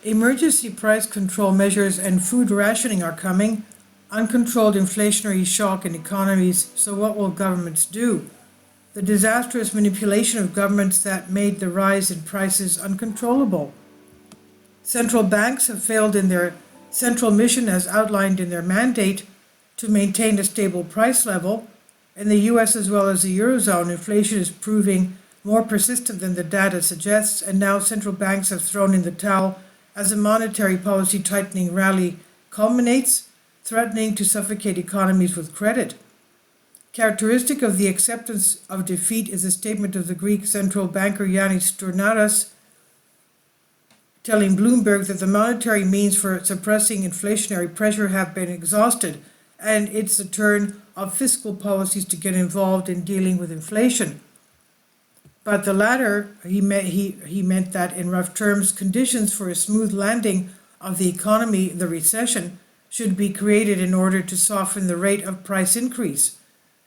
Emergency price control measures and food rationing are coming. Uncontrolled inflationary shock in economies. So what will governments do? The disastrous manipulation of governments that made the rise in prices uncontrollable. Central banks have failed in their central mission as outlined in their mandate to maintain a stable price level. In the US as well as the Eurozone, inflation is proving more persistent than the data suggests, and now central banks have thrown in the towel as a monetary policy tightening rally culminates, threatening to suffocate economies with credit. Characteristic of the acceptance of defeat is a statement of the Greek central banker Yanis Stournaras, telling Bloomberg that the monetary means for suppressing inflationary pressure have been exhausted, and it's the turn of fiscal policies to get involved in dealing with inflation. But the latter, he meant that in rough terms, conditions for a smooth landing of the economy, the recession, should be created in order to soften the rate of price increase.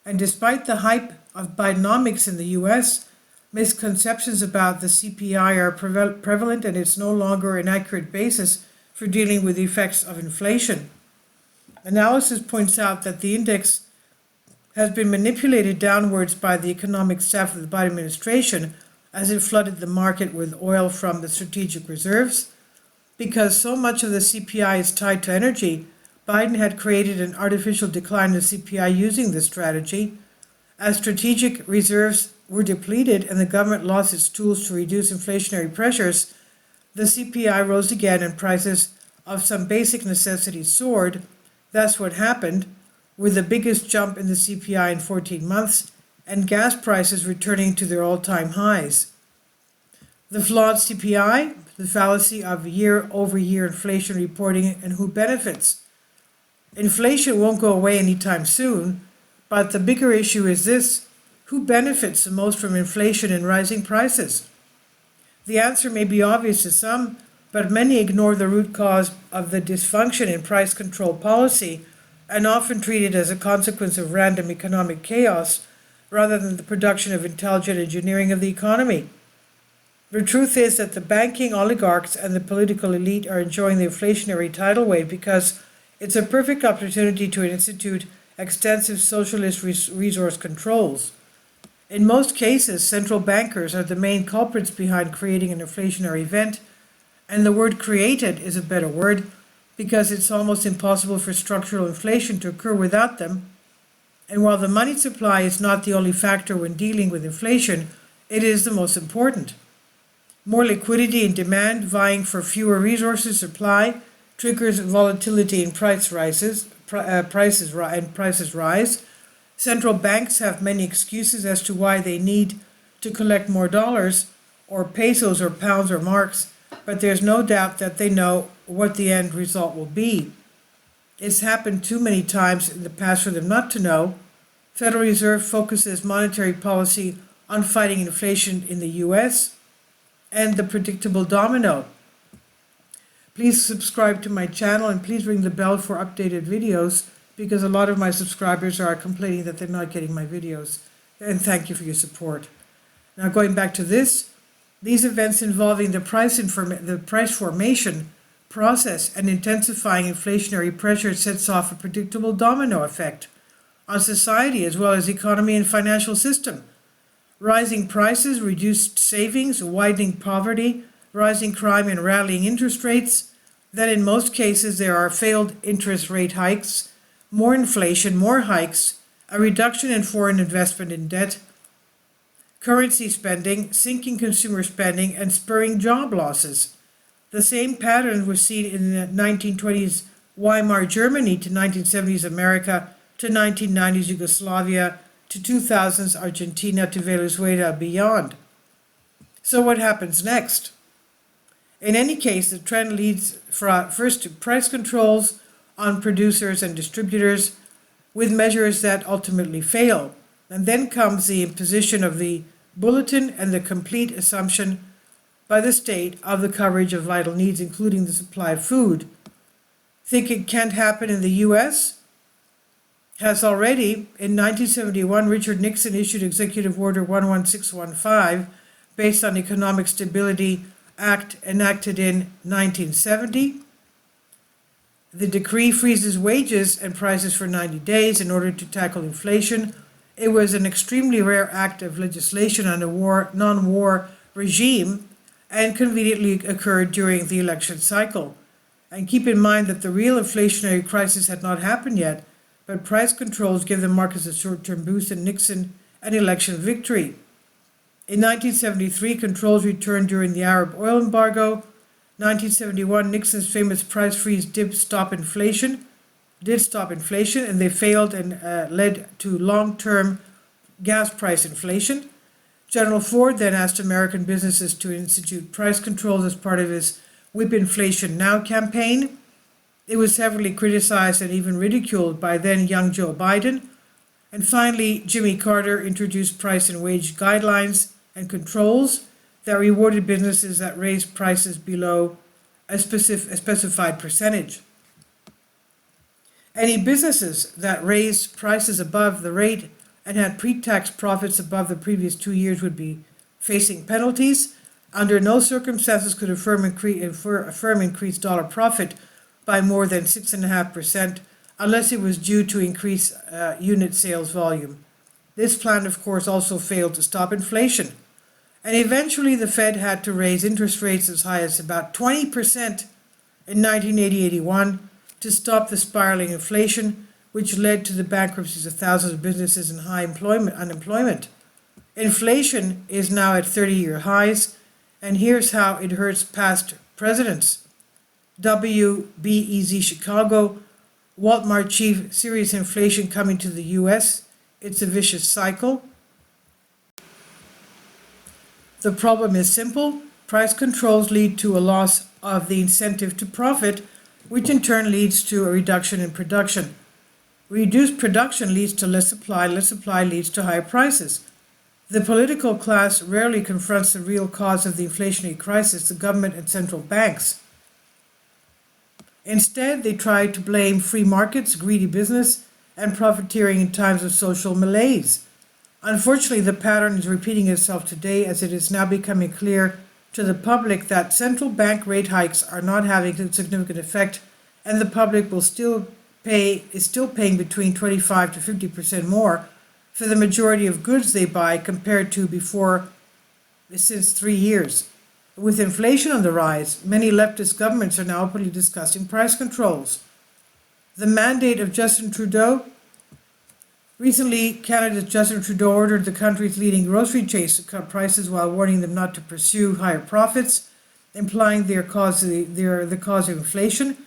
And despite the hype of Bidenomics in the US, misconceptions about the CPI are prevalent, and it's no longer an accurate basis for dealing with the effects of inflation. Analysis points out that the index has been manipulated downwards by the economic staff of the Biden administration as it flooded the market with oil from the strategic reserves. Because so much of the CPI is tied to energy, Biden had created an artificial decline in the CPI using this strategy. As strategic reserves were depleted and the government lost its tools to reduce inflationary pressures, the CPI rose again and prices of some basic necessities soared. That's what happened, with the biggest jump in the CPI in 14 months, and gas prices returning to their all-time highs. The flawed CPI, the fallacy of year-over-year inflation reporting, and who benefits. Inflation won't go away anytime soon, but the bigger issue is this: who benefits the most from inflation and rising prices? The answer may be obvious to some, but many ignore the root cause of the dysfunction in price control policy, and often treat it as a consequence of random economic chaos rather than the production of intelligent engineering of the economy. The truth is that the banking oligarchs and the political elite are enjoying the inflationary tidal wave because it's a perfect opportunity to institute extensive socialist resource controls. In most cases, central bankers are the main culprits behind creating an inflationary event, and the word created is a better word, because it's almost impossible for structural inflation to occur without them. And while the money supply is not the only factor when dealing with inflation, it is the most important. More liquidity and demand vying for fewer resources supply triggers volatility in prices rise. Central banks have many excuses as to why they need to collect more dollars or pesos or pounds or marks, but there's no doubt that they know what the end result will be. It's happened too many times in the past for them not to know. Federal Reserve focuses monetary policy on fighting inflation in the US and the predictable domino. Please subscribe to my channel and please ring the bell for updated videos, because a lot of my subscribers are complaining that they're not getting my videos. And thank you for your support. Now going back to this, these events involving the price formation process and intensifying inflationary pressure sets off a predictable domino effect on society as well as economy and financial system. Rising prices, reduced savings, widening poverty, rising crime and rallying interest rates. Then in most cases there are failed interest rate hikes, more inflation, more hikes, a reduction in foreign investment in debt, currency spending, sinking consumer spending, and spurring job losses. The same pattern was seen in the 1920s Weimar Germany to 1970s America to 1990s Yugoslavia to 2000s Argentina to Venezuela beyond. So what happens next? In any case, the trend leads first to price controls on producers and distributors with measures that ultimately fail. And then comes the imposition of the bulletin and the complete assumption by the state of the coverage of vital needs, including the supply of food. Think it can't happen in the US? Has already. In 1971, Richard Nixon issued Executive Order 11615 based on economic stability Act enacted in 1970. The decree freezes wages and prices for 90 days in order to tackle inflation. It was an extremely rare act of legislation on a non-war regime and conveniently occurred during the election cycle. And keep in mind that the real inflationary crisis had not happened yet, but price controls give the markets a short-term boost and Nixon an election victory. In 1973, controls returned during the Arab oil embargo. 1971, Nixon's famous price freeze did stop inflation, and they failed and led to long-term gas price inflation. General Ford then asked American businesses to institute price controls as part of his Whip Inflation Now campaign. It was heavily criticized and even ridiculed by then young Joe Biden. And finally, Jimmy Carter introduced price and wage guidelines and controls that rewarded businesses that raised prices below a specified percentage. Any businesses that raised prices above the rate and had pre-tax profits above the previous 2 years would be facing penalties. Under no circumstances could a firm increase dollar profit by more than 6.5% unless it was due to increase unit sales volume. This plan, of course, also failed to stop inflation. And eventually the Fed had to raise interest rates as high as about 20% in 1980-81 to stop the spiraling inflation, which led to the bankruptcies of thousands of businesses and high unemployment. Inflation is now at 30-year highs, and here's how it hurts past presidents. WBEZ Chicago, Walmart chief, serious inflation coming to the U.S. It's a vicious cycle. The problem is simple. Price controls lead to a loss of the incentive to profit, which in turn leads to a reduction in production. Reduced production leads to less supply leads to higher prices. The political class rarely confronts the real cause of the inflationary crisis, the government and central banks. Instead, they try to blame free markets, greedy business, and profiteering in times of social malaise. Unfortunately, the pattern is repeating itself today as it is now becoming clear to the public that central bank rate hikes are not having a significant effect, and the public is still paying between 25 to 50% more for the majority of goods they buy compared to before since 3 years. With inflation on the rise, many leftist governments are now openly discussing price controls. The mandate of Justin Trudeau. Recently, Canada's Justin Trudeau ordered the country's leading grocery chains to cut prices while warning them not to pursue higher profits, implying they're the cause of inflation.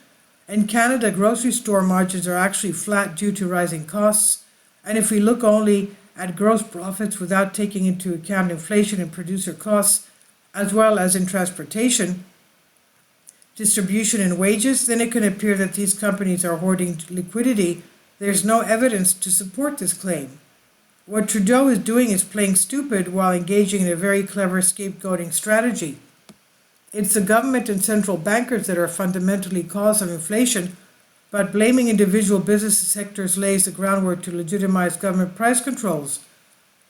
In Canada, grocery store margins are actually flat due to rising costs. And if we look only at gross profits without taking into account inflation and producer costs, as well as in transportation, distribution, and wages, then it can appear that these companies are hoarding liquidity. There's no evidence to support this claim. What Trudeau is doing is playing stupid while engaging in a very clever scapegoating strategy. It's the government and central bankers that are fundamentally cause of inflation, but blaming individual business sectors lays the groundwork to legitimize government price controls.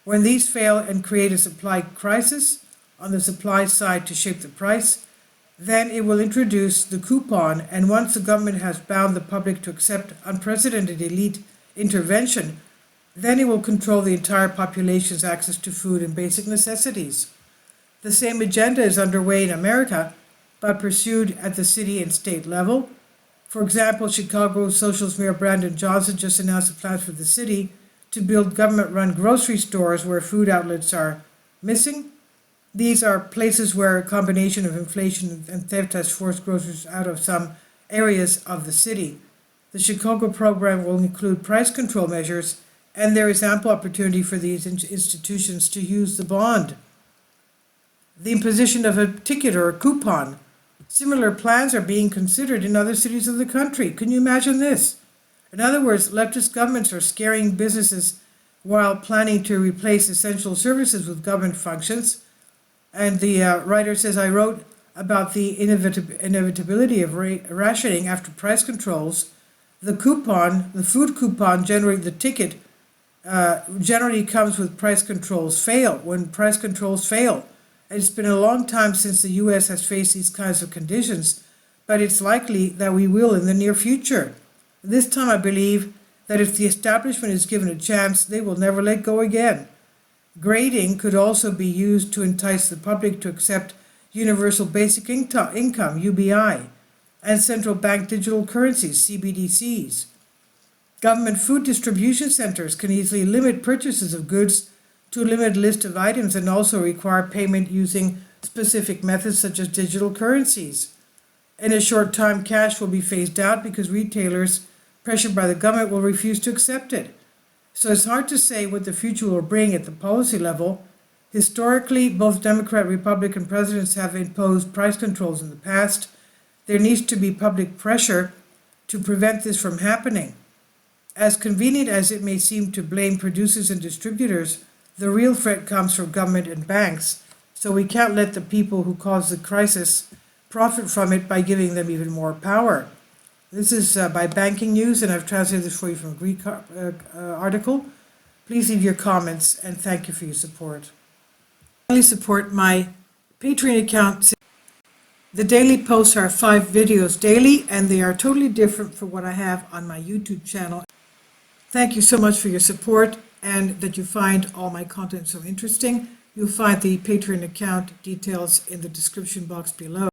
When these fail and create a supply crisis on the supply side to shape the price, then it will introduce the coupon, and once the government has bound the public to accept unprecedented elite intervention, then it will control the entire population's access to food and basic necessities. The same agenda is underway in America, but pursued at the city and state level. For example, Chicago Socialist Mayor Brandon Johnson just announced plans for the city to build government-run grocery stores where food outlets are missing. These are places where a combination of inflation and theft has forced grocers out of some areas of the city. The Chicago program will include price control measures, and there is ample opportunity for these institutions to use the bond. The imposition of a ticket or a coupon. Similar plans are being considered in other cities of the country. Can you imagine this? In other words, leftist governments are scaring businesses while planning to replace essential services with government functions. And the writer says, I wrote about the inevitability of rationing after price controls. The food coupon, generally the ticket, generally comes with price controls fail. When price controls fail, It's been a long time since the US has faced these kinds of conditions, but it's likely that we will in the near future. This time I believe that if the establishment is given a chance, they will never let go again. Grading could also be used to entice the public to accept universal basic income, UBI, and central bank digital currencies, CBDCs. Government food distribution centers can easily limit purchases of goods to a limited list of items and also require payment using specific methods such as digital currencies. In a short time, cash will be phased out because retailers, pressured by the government, will refuse to accept it. So it's hard to say what the future will bring at the policy level. Historically, both Democrat and Republican presidents have imposed price controls in the past. There needs to be public pressure to prevent this from happening. As convenient as it may seem to blame producers and distributors, the real threat comes from government and banks. So we can't let the people who caused the crisis profit from it by giving them even more power. This is by Banking News, and I've translated this for you from a Greek article. Please leave your comments, and thank you for your support. Please support my Patreon account. The daily posts are 5 videos daily, and they are totally different from what I have on my YouTube channel. Thank you so much for your support, and that you find all my content so interesting. You'll find the Patreon account details in the description box below.